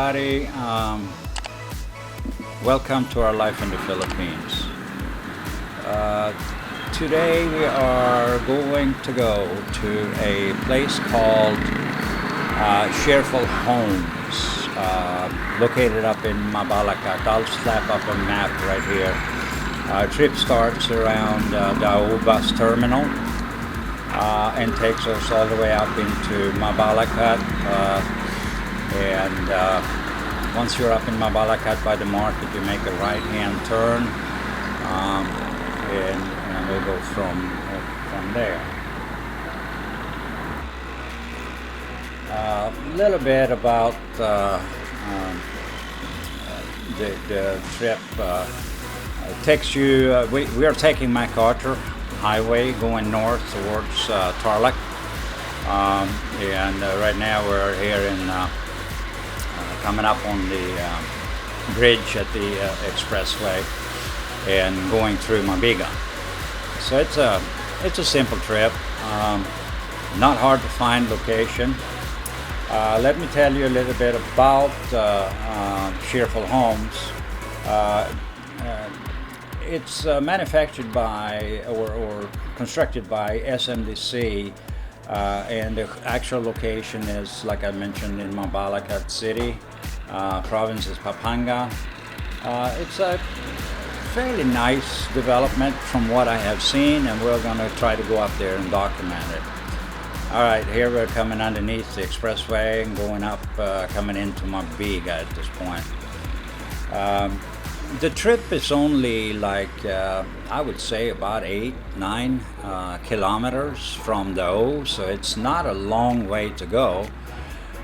everybody. Welcome to our life in the Philippines. Today we are going to go to a place called Cheerful Homes, located up in Mabalacat. I'll slap up a map right here. Our trip starts around the bus terminal and takes us all the way up into Mabalacat. And once you're up in Mabalacat by the market, you make a right-hand turn, and we'll go from there. A little bit about the trip. Takes you. We are taking MacArthur Highway going north towards Tarlac, and right now we're here in coming up on the bridge at the expressway and going through Mabiga. So it's a simple trip, not hard to find location. Let me tell you a little bit about Cheerful Homes. It's manufactured by or constructed by SMDC, and the actual location is, like I mentioned, in Mabalacat City. Province is Pampanga. It's a fairly nice development from what I have seen, and we're going to try to go up there and document it. All right, here we're coming underneath the expressway and going up, coming into Mabiga at this point. The trip is only like, I would say about 8-9 kilometers from the O, so it's not a long way to go.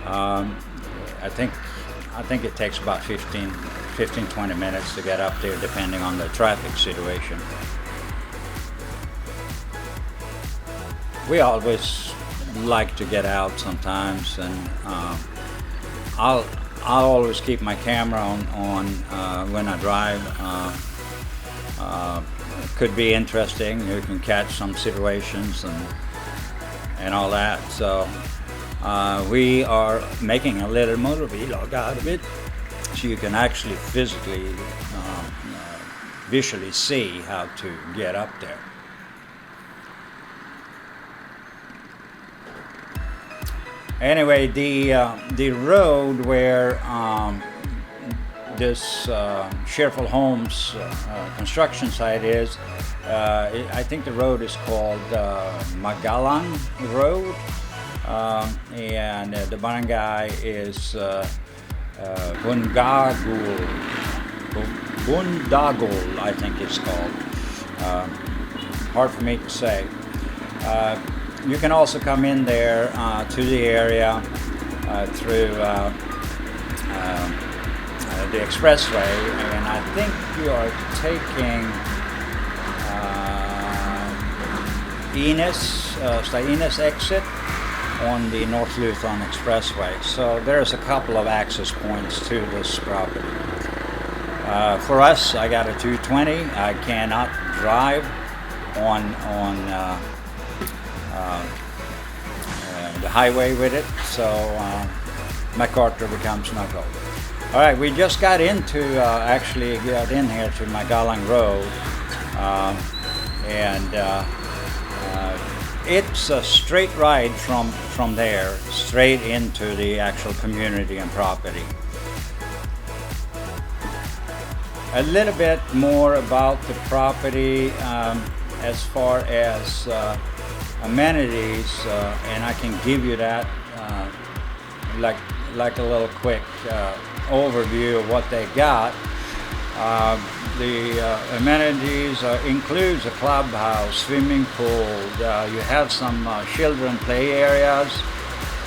I think it takes about 15-20 minutes to get up there, depending on the traffic situation. We always like to get out sometimes, and I'll always keep my camera on when I drive. It could be interesting. You can catch some situations and all that. So we are making a little motovlog out of it, so you can actually physically, visually see how to get up there. Anyway, the road where this Cheerful Homes construction site is, I think the road is called Magalang Road, and the barangay is Bundagol, I think it's called. Hard for me to say. You can also come in there to the area through the expressway, and I think you are taking Ines exit on the North Luzon Expressway. So there's a couple of access points to this property. For us, I got a 220. I cannot drive on the highway with it, so MacArthur becomes no go. All right, we just got into actually got in here to Magalang Road, and it's a straight ride from there straight into the actual community and property. A little bit more about the property as far as amenities, and I can give you that like a little quick overview of what they got. The amenities includes a clubhouse, swimming pool. You have some children play areas.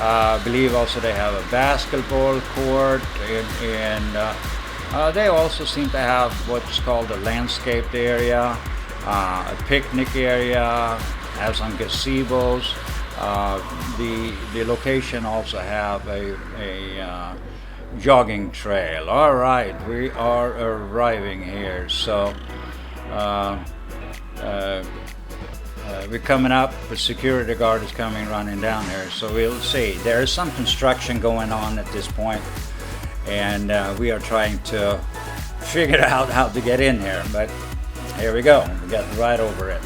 I believe also they have a basketball court, and they also seem to have what's called a landscaped area, a picnic area, have some gazebos. The location also have a jogging trail. All right, we are arriving here. So we're coming up. The security guard is coming running down here. So we'll see. There is some construction going on at this point, and we are trying to figure out how to get in here. But here we go. We got right over it.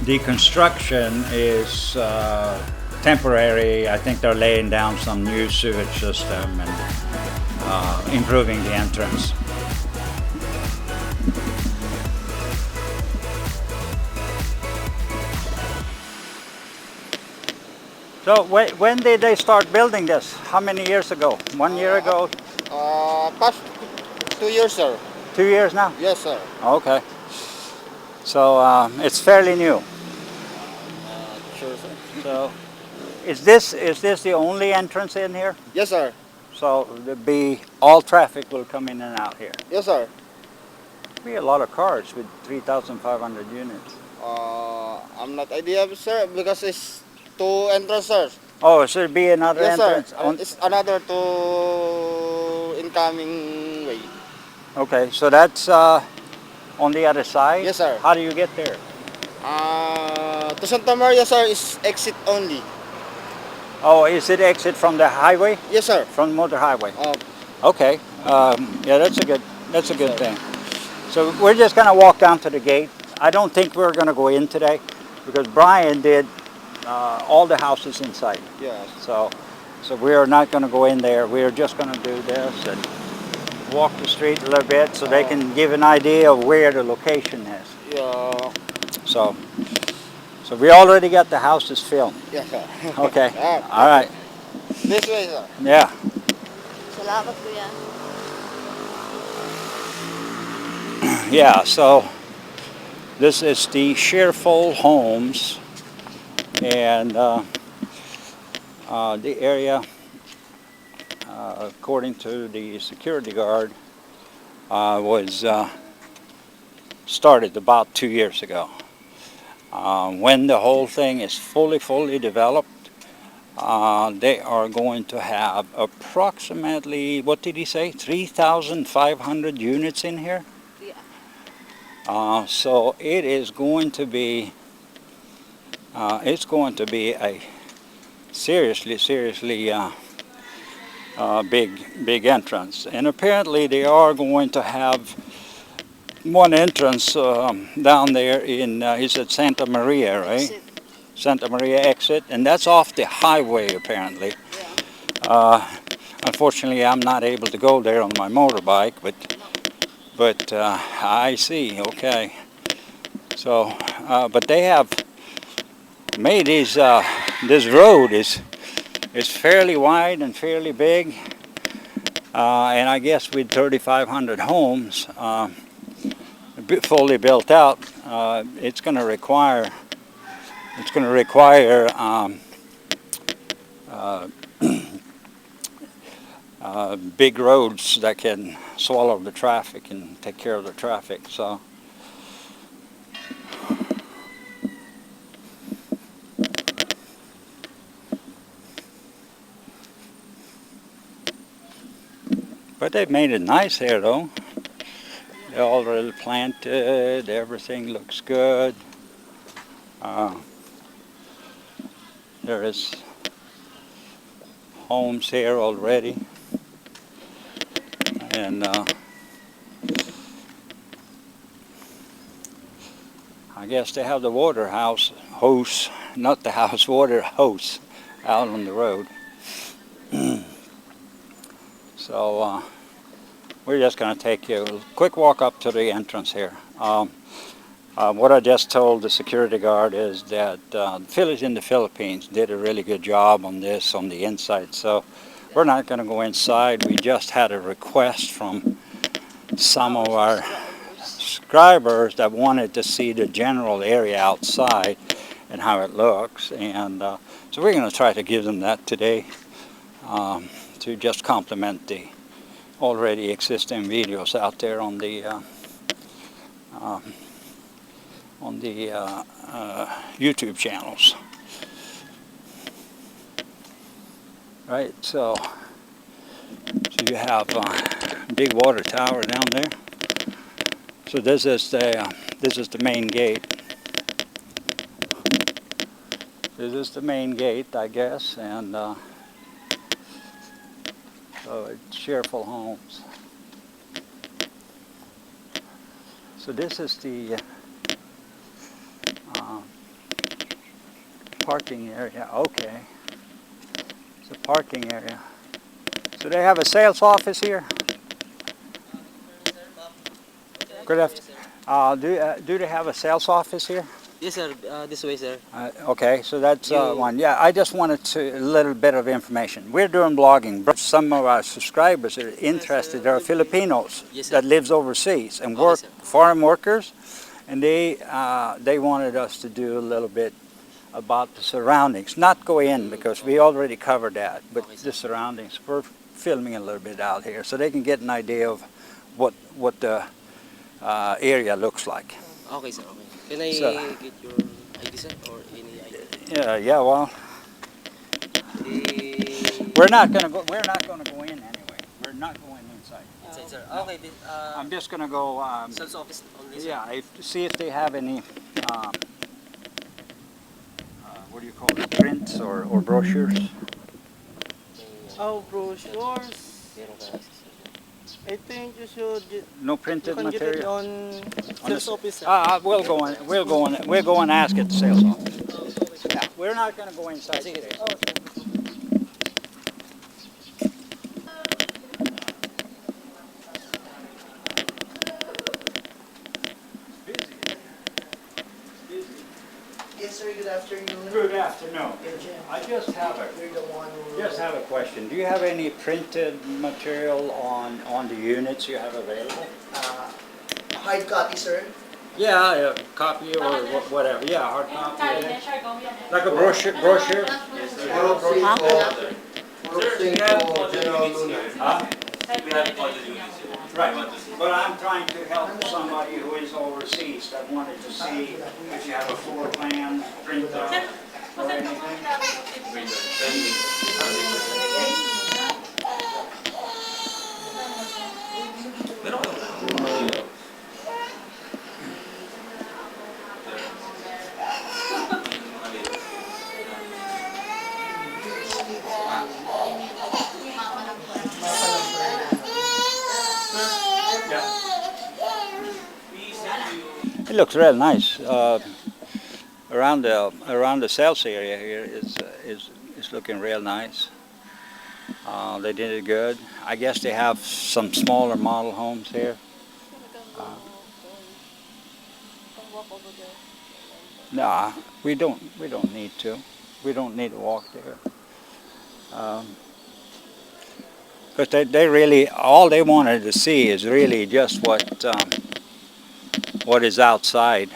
The construction is temporary. I think they're laying down some new sewage system and improving the entrance. So when did they start building this? How many years ago? 1 year ago? Past 2 years, sir. 2 years now? Yes, sir. Okay. So it's fairly new. Sure, sir. So is this the only entrance in here? Yes, sir. So all traffic will come in and out here. Yes, sir. Be a lot of cars with 3,500 units. I'm not idea, sir, because it's 2 entrances. Oh, should it be another Yes, entrance? sir. It's another 2 incoming way. Okay, so that's on the other side? Yes, sir. How do you get there? To Santa Maria, sir, is exit only. Oh, is it exit from the highway? Yes, sir. From motor highway? Okay. Yeah, that's a good thing. So we're just gonna walk down to the gate. I don't think we're gonna go in today because Brian did all the houses inside. Yes. So we are not gonna go in there. We are just gonna do this and walk the street a little bit so they can give an idea of where the location is. Yeah. So we already got the houses filmed. Yes, sir. Okay. All right. This way, sir. Yeah. Salamat, kuya. Yeah, so this is the Cheerful Homes, and the area, according to the security guard, was started about 2 years ago. When the whole thing is fully developed, they are going to have approximately, what did he say, 3,500 units in here? So it is going to be a seriously big entrance, and apparently they are going to have one entrance down there in he said Santa Maria, right? Exit. Santa Maria exit, and that's off the highway apparently. Unfortunately, I'm not able to go there on my motorbike, but I see. Okay, so but they have made these this road is fairly wide and fairly big, and I guess with 3,500 homes fully built out, it's going to require big roads that can swallow the traffic and take care of the traffic. So but they've made it nice here though. They're already planted, everything looks good. There is homes here already, and I guess they have the water hose, not the house, water hose out on the road. So we're just going to take you a quick walk up to the entrance here. What I just told the security guard is that the village in the Philippines did a really good job on this on the inside. So we're not going to go inside. We just had a request from some of our subscribers that wanted to see the general area outside and how it looks. And so we're going to try to give them that today to just complement the already existing videos out there on the YouTube channels. Right, so you have a big water tower down there. So this is the main gate. This is the main gate, I guess, and So it's Cheerful Homes. So this is the parking area. Okay. It's a parking area. So they have a sales office here? Good afternoon. Do they have a sales office here? Yes, sir. This way, sir. Okay, so that's one. Yeah, I just wanted a little bit of information. We're doing blogging, but some of our subscribers are interested. There are Filipinos that lives overseas and work, foreign workers, and they wanted us to do a little bit about the surroundings. Not go in because we already covered that, but the surroundings. We're filming a little bit out here so they can get an idea of what the area looks like. Okay, sir. Okay. Can I get your ID, sir, or any ID? Yeah. Well, we're not gonna go in anyway. We're not going inside. Inside, sir. No. Okay. I'm just gonna go. Sales office only, sir. Yeah. See if they have any. What do you call it? Prints or brochures. Oh, brochures. Meron ka access, sir. I think you should. No You printed can get it material. on On the sales office. Sir. We'll go and ask at the sales office. Yeah, we're not gonna go inside today. Yes, sir. Good afternoon. Good afternoon. I just have You're the one who. a question. Do you have any printed material on the units you have available? Hard copy, sir. Yeah, a copy or whatever. Yeah, hard copy. Like a brochure. Huh? Right. But I'm trying to help somebody who is overseas that wanted to see if you have a floor plan, print out, or anything. It looks real nice. Around the sales area here is looking real nice. They did it good. I guess they have some smaller model homes here. Nah, we don't need to. We don't need to walk there. Because they really, all they wanted to see is really just what is outside.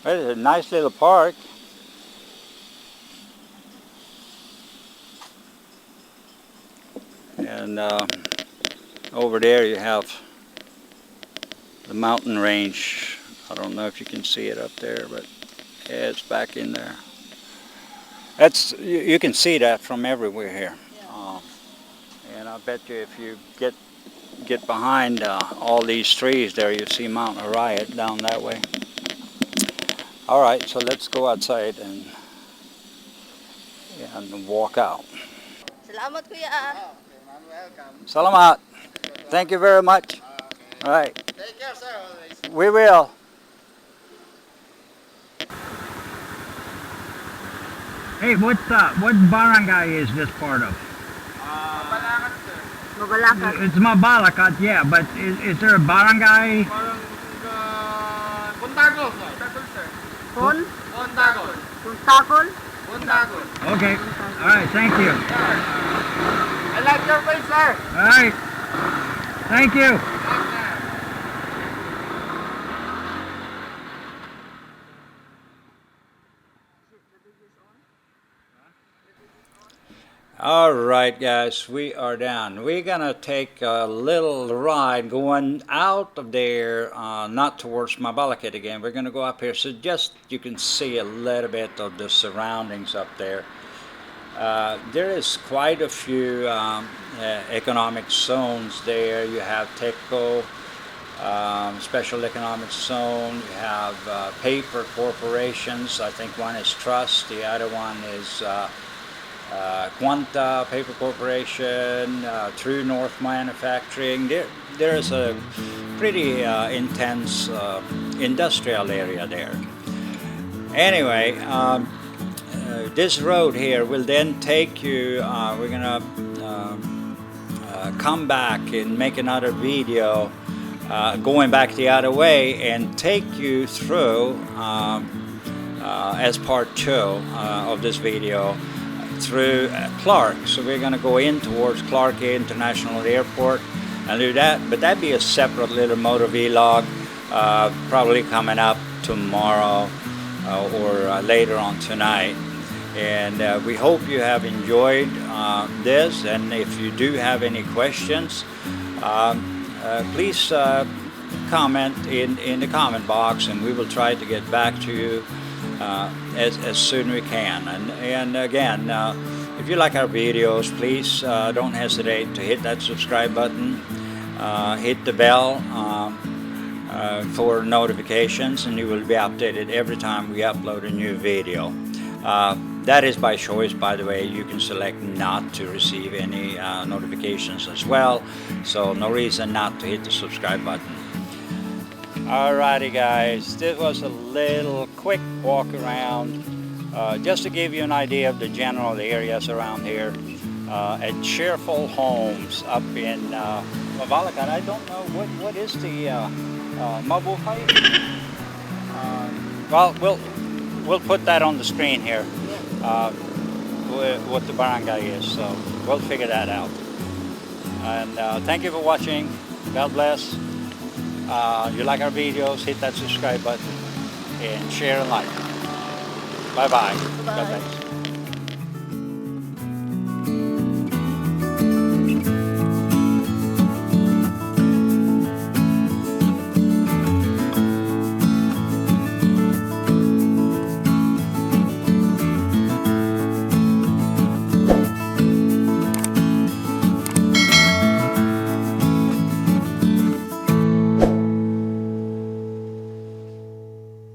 It's a nice little park. And over there you have the mountain range. I don't know if you can see it up there, but yeah, it's back in there. You can see that from everywhere here. And I bet you if you get behind all these trees there, you see Mount Arayat down that way. All right, so let's go outside and walk out. Salamat, kuya. Welcome. Salamat. Thank you very much. All right. Take care, sir. Always. We will. Hey, what barangay is this part of? Mabalacat, sir. Mabalacat. It's Mabalacat, yeah, but is there a barangay? Parang Puntagol, sir. Puntagol. Puntakol. Puntagol. Okay. All right. Thank you. I like your face, sir. All right. Thank you. All right, guys, we are down. We're gonna take a little ride going out of there, not towards Mabalacat again. We're gonna go up here, so just you can see a little bit of the surroundings up there. There is quite a few economic zones there. You have Teco, special economic zone. You have paper corporations. I think one is Trust, the other one is Quanta Paper Corporation, True North Manufacturing. There is a pretty intense industrial area there. Anyway, this road here will then take you, we're gonna come back and make another video going back the other way and take you through as part 2 of this video through Clark. So we're going to go in towards Clark International Airport and do that, but that'd be a separate little motor vlog, probably coming up tomorrow or later on tonight. And we hope you have enjoyed this, and if you do have any questions, please comment in the comment box, and we will try to get back to you as soon as we can. And again, if you like our videos, please don't hesitate to hit that subscribe button, hit the bell for notifications, and you will be updated every time we upload a new video. That is by choice, by the way. You can select not to receive any notifications as well, so no reason not to hit the subscribe button. Alrighty guys, this was a little quick walk around just to give you an idea of the general areas around here at Cheerful Homes up in Mabalacat. I don't know what is the Mabalacat? Well, we'll put that on the screen here, what the barangay is, so we'll figure that out. And thank you for watching. God bless. You like our videos, hit that subscribe button and share and like. Bye-bye. God bless.